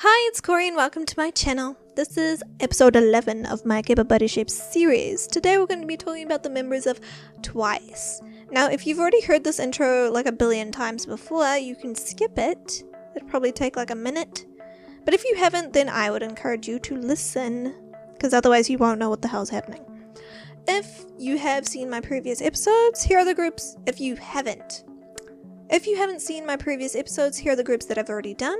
Hi, it's Corey and welcome to my channel. This is episode 11 of my Kpop body shapes series. Today we're going to be talking about the members of TWICE. Now, if you've already heard this intro like a billion times before, you can skip it. It'll probably take like a minute. But if you haven't, then I would encourage you to listen, because otherwise you won't know what the hell's happening. If you have seen my previous episodes, here are the groups. If you haven't seen my previous episodes, here are the groups that I've already done.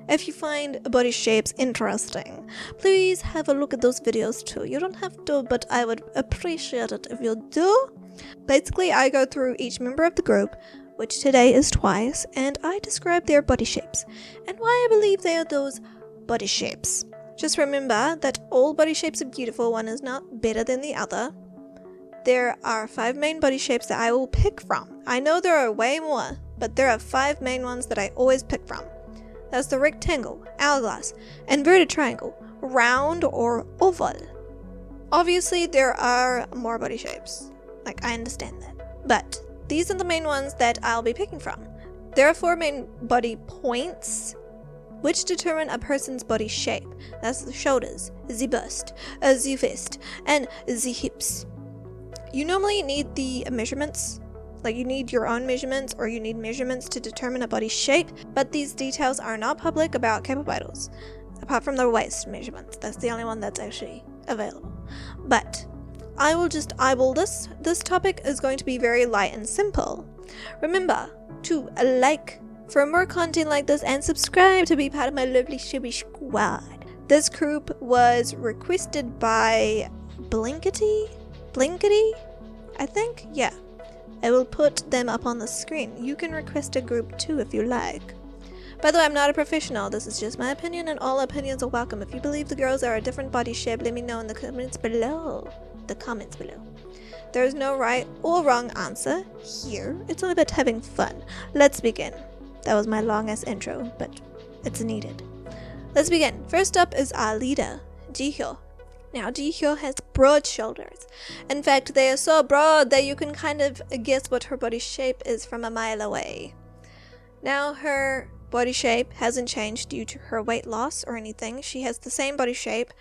If you find body shapes interesting, please have a look at those videos too. You don't have to, but I would appreciate it if you do. Basically, I go through each member of the group, which today is TWICE, and I describe their body shapes and why I believe they are those body shapes. Just remember that all body shapes are beautiful. One is not better than the other. There are 5 main body shapes that I will pick from. I know there are way more, but there are 5 main ones that I always pick from. That's the rectangle, hourglass, inverted triangle, round or oval. Obviously there are more body shapes, like I understand that, but these are the main ones that I'll be picking from. There are 4 main body points which determine a person's body shape. That's the shoulders, the bust, the fist, and the hips. You normally need the measurements. Like you need your own measurements, or you need measurements to determine a body shape, but these details are not public about Kpop idols, apart from the waist measurements. That's the only one that's actually available. But I will just eyeball this. This topic is going to be very light and simple. Remember to like for more content like this and subscribe to be part of my lovely shibby squad. This group was requested by Blinkety, I think? Yeah. I will put them up on the screen. You can request a group too if you like. By the way, I'm not a professional. This is just my opinion, and all opinions are welcome. If you believe the girls are a different body shape, let me know in the comments below. There is no right or wrong answer here. It's all about having fun. Let's begin. That was my long-ass intro, but it's needed. Let's begin. First up is our leader, Jihyo. Now, Jihyo has broad shoulders. In fact, they are so broad that you can kind of guess what her body shape is from a mile away. Now, her body shape hasn't changed due to her weight loss or anything. She has the same body shape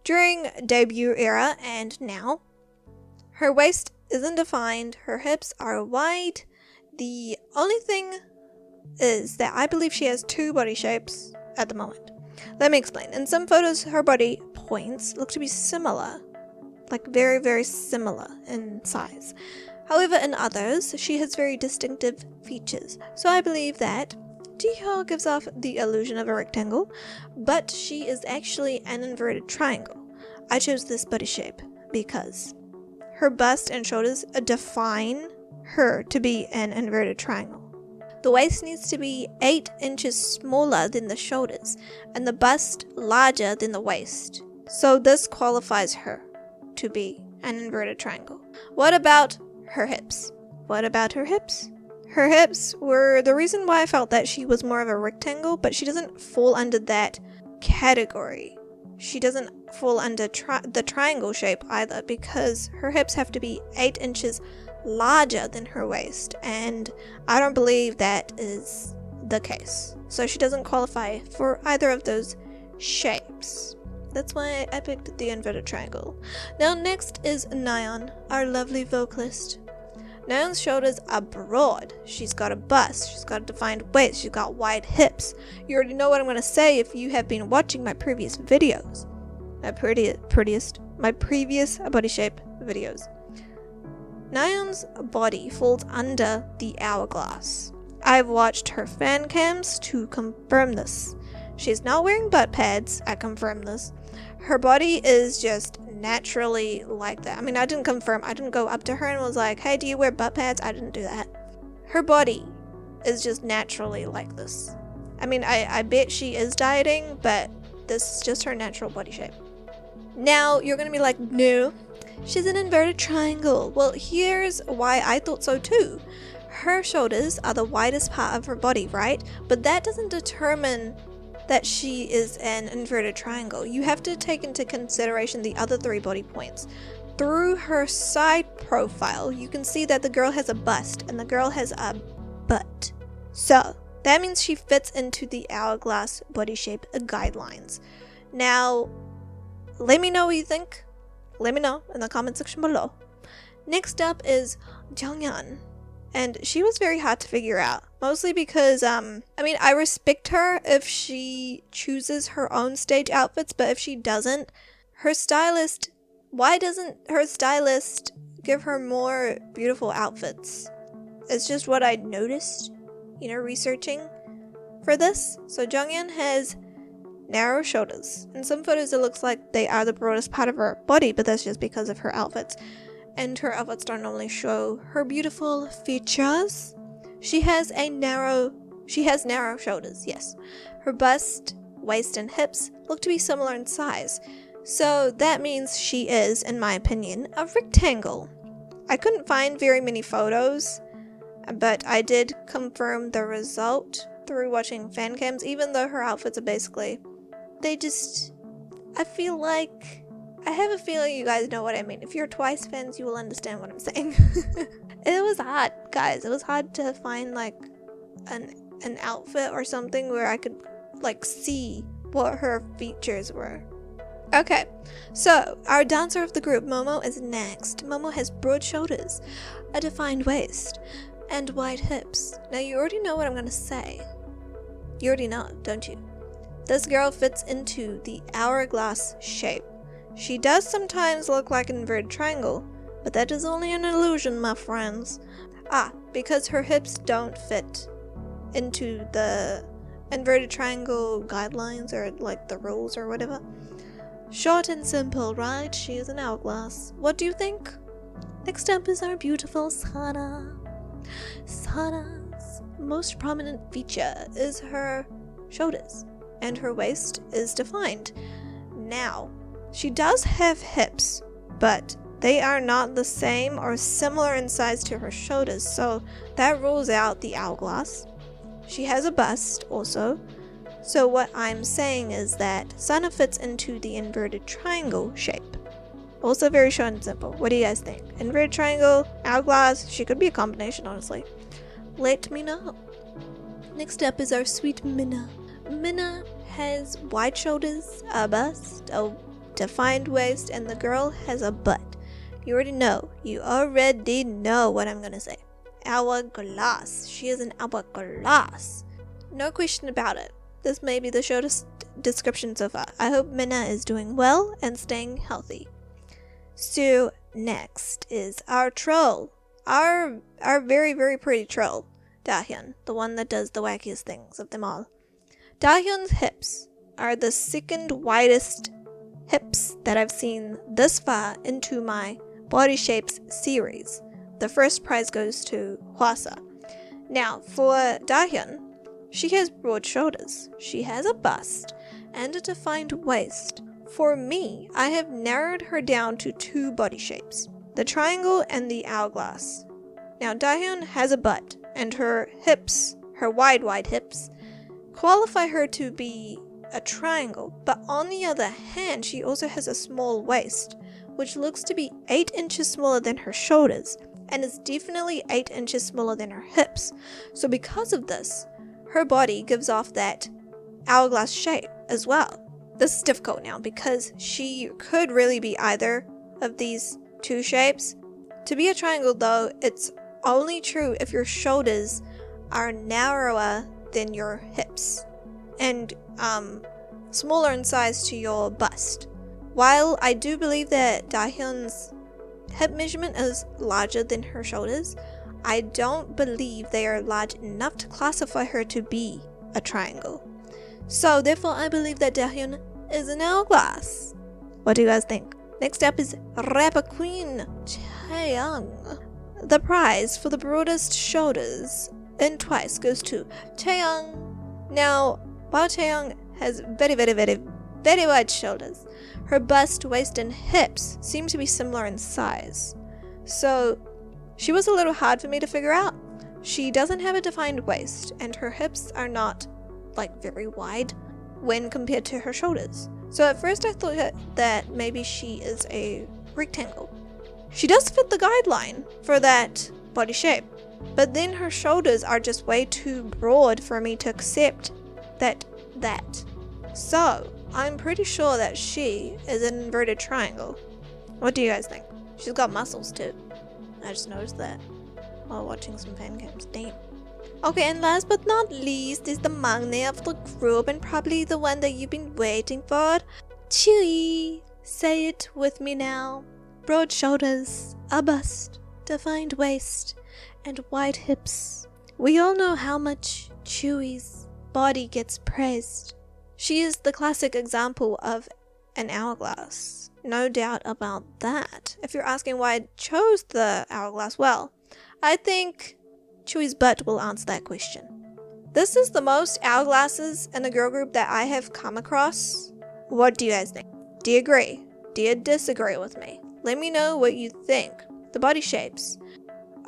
during debut era and now. Her waist isn't defined. Her hips are wide. The only thing is that I believe she has 2 body shapes at the moment. Let me explain. In some photos, her body points look to be similar, like very, very similar in size. However, in others, she has very distinctive features. So I believe that Jihyo gives off the illusion of a rectangle, but she is actually an inverted triangle. I chose this body shape because her bust and shoulders define her to be an inverted triangle. The waist needs to be 8 inches smaller than the shoulders, and the bust larger than the waist. So this qualifies her to be an inverted triangle. What about her hips? Her hips were the reason why I felt that she was more of a rectangle, but she doesn't fall under that category. She doesn't fall under the triangle shape either, because her hips have to be 8 inches larger than her waist, and I don't believe that is the case. So she doesn't qualify for either of those shapes. That's why I picked the inverted triangle. Now next is Nayeon, our lovely vocalist. Nayeon's shoulders are broad. She's got a bust. She's got a defined waist. She's got wide hips. You already know what I'm going to say if you have been watching my previous videos. My previous body shape videos. Nayeon's body falls under the hourglass. I've watched her fan cams to confirm this. She's not wearing butt pads, I confirm this. Her body is just naturally like that. I mean, I didn't go up to her and was like, hey, do you wear butt pads? I didn't do that. Her body is just naturally like this. I mean, I bet she is dieting, but this is just her natural body shape. Now, you're gonna be like, no, she's an inverted triangle. Well, here's why I thought so too. Her shoulders are the widest part of her body, right? But that doesn't determine that she is an inverted triangle. You have to take into consideration the other 3 body points. Through her side profile, you can see that the girl has a bust and the girl has a butt. So, That means she fits into the hourglass body shape guidelines. Now, let me know what you think. Let me know in the comment section below. Next up is Jeongyeon. And she was very hard to figure out. Mostly because, I respect her if she chooses her own stage outfits. But if she doesn't, why doesn't her stylist give her more beautiful outfits? It's just what I noticed, researching for this. So Jeongyeon has narrow shoulders. In some photos it looks like they are the broadest part of her body, but that's just because of her outfits. And her outfits don't normally show her beautiful features. She has narrow shoulders, yes. Her bust, waist, and hips look to be similar in size. So that means she is, in my opinion, a rectangle. I couldn't find very many photos, but I did confirm the result through watching fan cams, even though her outfits are basically, I have a feeling you guys know what I mean. If you're Twice fans, you will understand what I'm saying. It was hard, guys. It was hard to find an outfit or something where I could see what her features were. Okay, so our dancer of the group, Momo, is next. Momo has broad shoulders, a defined waist, and wide hips. Now you already know what I'm gonna say. You already know, don't you? This girl fits into the hourglass shape. She does sometimes look like an inverted triangle, but that is only an illusion, my friends. Because her hips don't fit into the inverted triangle guidelines or the rules or whatever. Short and simple, right? She is an hourglass. What do you think? Next up is our beautiful Sana. Sana's most prominent feature is her shoulders, and her waist is defined. Now, she does have hips, but they are not the same or similar in size to her shoulders, so that rules out the hourglass. She has a bust also. So what I'm saying is that Sana fits into the inverted triangle shape. Also very short and simple. What do you guys think? Inverted triangle, hourglass, she could be a combination, honestly. Let me know. Next up is our sweet Mina. Mina has wide shoulders, a bust, a defined waist, and the girl has a butt. You already know. You already know what I'm gonna say. Hourglass. She is an hourglass. No question about it. This may be the shortest description so far. I hope Mina is doing well and staying healthy. So next is our troll. Our very, very pretty troll, Dahyun, the one that does the wackiest things of them all. Dahyun's hips are the second widest hips that I've seen this far into my Body Shapes series. The first prize goes to Hwasa. Now, for Dahyun, she has broad shoulders, she has a bust, and a defined waist. For me, I have narrowed her down to two body shapes, the triangle and the hourglass. Now, Dahyun has a butt, and her hips, her wide hips, qualify her to be a triangle, but on the other hand, she also has a small waist, which looks to be 8 inches smaller than her shoulders, and is definitely 8 inches smaller than her hips. So because of this, her body gives off that hourglass shape as well. This is difficult now because she could really be either of these two shapes. To be a triangle though, it's only true if your shoulders are narrower than your hips and smaller in size to your bust. While I do believe that Dahyun's hip measurement is larger than her shoulders, I don't believe they are large enough to classify her to be a triangle. So therefore I believe that Dahyun is an hourglass. What do you guys think? Next up is rapper queen Chaeyoung. The prize for the broadest shoulders in Twice goes to Chaeyoung. Now, while Chaeyoung has very wide shoulders, her bust, waist, and hips seem to be similar in size. So she was a little hard for me to figure out. She doesn't have a defined waist, and her hips are not very wide when compared to her shoulders. So at first I thought that maybe she is a rectangle. She does fit the guideline for that body shape, but then her shoulders are just way too broad for me to accept that. So, I'm pretty sure that she is an inverted triangle. What do you guys think? She's got muscles too. I just noticed that while watching some fan cams. Damn. Okay, and last but not least is the maknae of the group, and probably the one that you've been waiting for. Tzuyu. Say it with me now. Broad shoulders, a bust, defined waist, and wide hips. We all know how much Tsuyu's body gets praised. She is the classic example of an hourglass. No doubt about that. If you're asking why I chose the hourglass, well, I think Tsuyu's butt will answer that question. This is the most hourglasses in a girl group that I have come across. What do you guys think? Do you agree? Do you disagree with me? Let me know what you think. The body shapes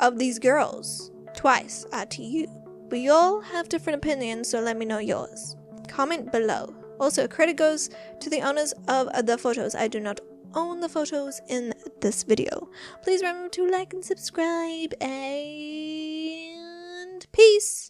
of these girls, Twice, are to you. We all have different opinions, so let me know yours. Comment below. Also, credit goes to the owners of the photos. I do not own the photos in this video. Please remember to like and subscribe, and peace!